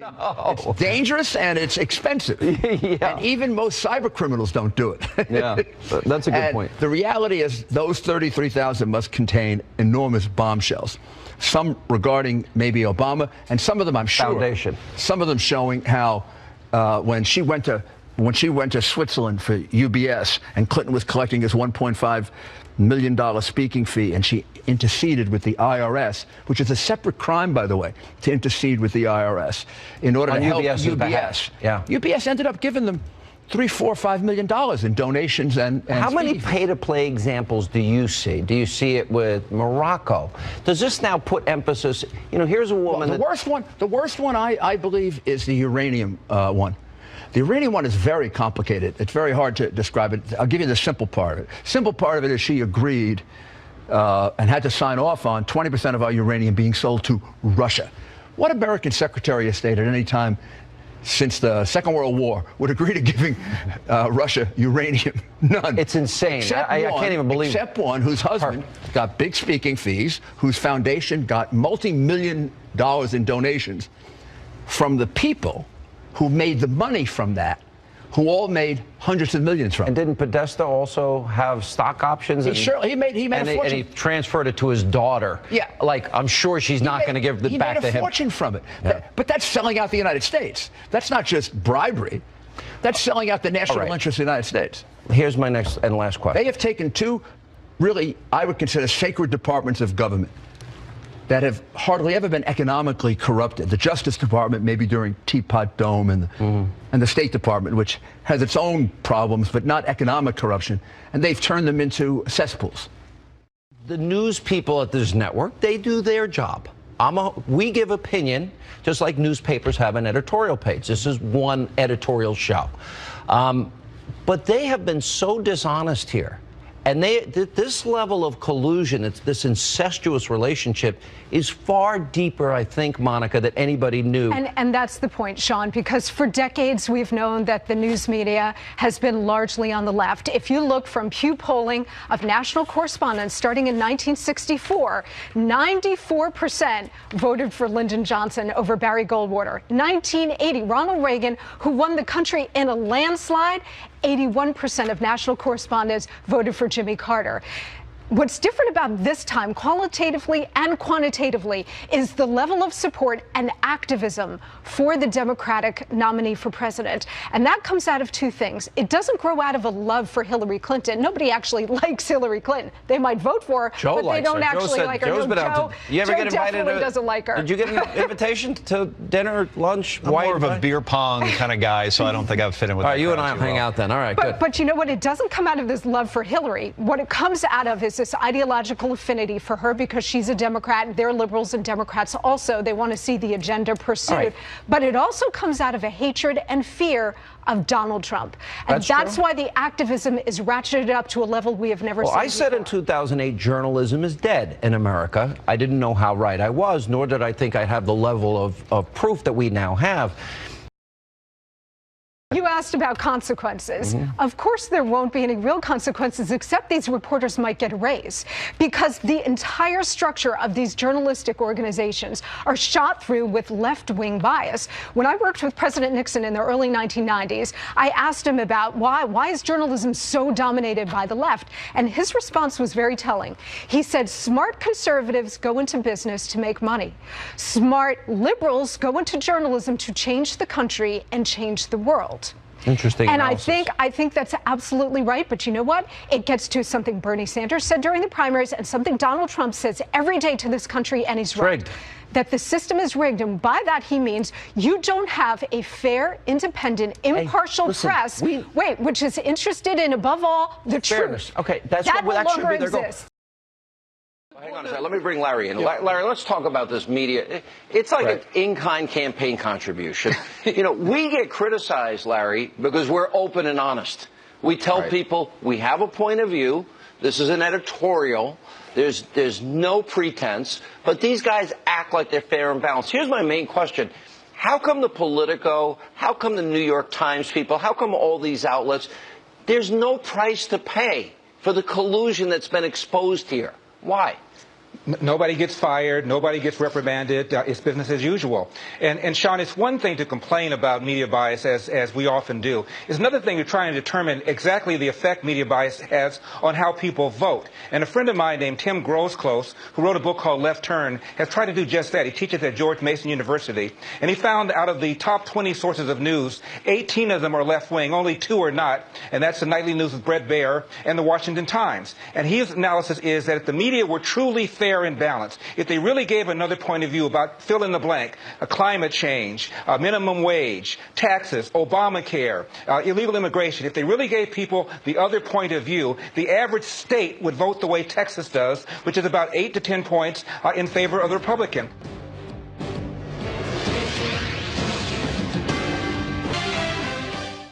No. It's dangerous and it's expensive. Yeah. And even most cyber criminals don't do it. Yeah, that's a good point. The reality is those 33,000 must contain enormous bombshells. Some regarding maybe Obama, and some of them, I'm sure, Foundation. Some of them showing how when she went to Switzerland for UBS and Clinton was collecting his $1.5 million speaking fee, and she interceded with the IRS, which is a separate crime, by the way, to intercede with the IRS in order to help UBS. Yeah. UBS ended up giving them $3, $4, $5 million in donations and how many pay-to-play examples do you see? Do you see it with Morocco? Does this now put emphasis? You know, here's a woman. Well, the worst one, I believe, is the uranium one. The uranium one is very complicated. It's very hard to describe it. I'll give you the simple part of it. Simple part of it is she agreed and had to sign off on 20% of our uranium being sold to Russia. What American Secretary of State at any time since the Second World War would agree to giving Russia uranium? None. It's insane. I can't even believe it. Except one whose husband got big speaking fees, whose foundation got multi-million dollars in donations from the people who made the money from that, who all made hundreds of millions from it. And didn't Podesta also have stock options? He made a fortune. And he transferred it to his daughter. Yeah. Like, I'm sure she's not going to give it back to him. He made a fortune from it. Yeah. But that's selling out the United States. That's not just bribery. That's selling out the national interest of the United States. Here's my next and last question. They have taken two, really, I would consider sacred departments of government that have hardly ever been economically corrupted. The Justice Department, maybe during Teapot Dome, and the State Department, which has its own problems, but not economic corruption, and they've turned them into cesspools. The news people at this network, they do their job. We give opinion, just like newspapers have an editorial page. This is one editorial show. But they have been so dishonest here. And this level of collusion, this incestuous relationship, is far deeper, I think, Monica, than anybody knew. And that's the point, Sean, because for decades we've known that the news media has been largely on the left. If you look from Pew polling of national correspondents starting in 1964, 94% voted for Lyndon Johnson over Barry Goldwater. 1980, Ronald Reagan, who won the country in a landslide, 81% of national correspondents voted for Jimmy Carter. What's different about this time, qualitatively and quantitatively, is the level of support and activism for the Democratic nominee for president. And that comes out of two things. It doesn't grow out of a love for Hillary Clinton. Nobody actually likes Hillary Clinton. They might vote for her, but they don't actually like her. Joe definitely doesn't like her. Did you get an invitation to dinner, lunch? I'm more of a beer pong kind of guy, so I don't think I would fit in with that. All right, you and I will hang out then. All right, good. But you know what? It doesn't come out of this love for Hillary. What it comes out of is this ideological affinity for her because she's a Democrat. They're liberals and Democrats also. They want to see the agenda pursued. Right. But it also comes out of a hatred and fear of Donald Trump. And that's why the activism is ratcheted up to a level we have never seen before. I said in 2008, journalism is dead in America. I didn't know how right I was, nor did I think I'd have the level of proof that we now have. You asked about consequences. Of course there won't be any real consequences, except these reporters might get a raise, because the entire structure of these journalistic organizations are shot through with left-wing bias. When I worked with President Nixon in the early 1990s, I asked him about why is journalism so dominated by the left? And his response was very telling. He said, smart conservatives go into business to make money. Smart liberals go into journalism to change the country and change the world. Interesting analysis. And I think that's absolutely right. But you know what? It gets to something Bernie Sanders said during the primaries and something Donald Trump says every day to this country, and he's right. That the system is rigged. And by that, he means you don't have a fair, independent, impartial press, which is interested in, above all, the truth. Okay, that should be their goal. Hang on a second. Let me bring Larry in. Larry, let's talk about this media. It's like an in-kind campaign contribution. You know, we get criticized, Larry, because we're open and honest. We tell people we have a point of view. This is an editorial. There's no pretense. But these guys act like they're fair and balanced. Here's my main question. How come the Politico, how come the New York Times people, how come all these outlets, there's no price to pay for the collusion that's been exposed here? Why? Nobody gets fired. Nobody gets reprimanded. It's business as usual. And Sean, it's one thing to complain about media bias, as we often do. It's another thing to try and determine exactly the effect media bias has on how people vote. And a friend of mine named Tim Grosclose, who wrote a book called Left Turn, has tried to do just that. He teaches at George Mason University. And he found out of the top 20 sources of news, 18 of them are left-wing, only 2 are not. And that's the Nightly News with Brett Baer and the Washington Times. And his analysis is that if the media were truly fair and balanced, if they really gave another point of view about fill in the blank, climate change, minimum wage, taxes, Obamacare, illegal immigration, if they really gave people the other point of view, the average state would vote the way Texas does, which is about 8 to 10 points in favor of the Republican.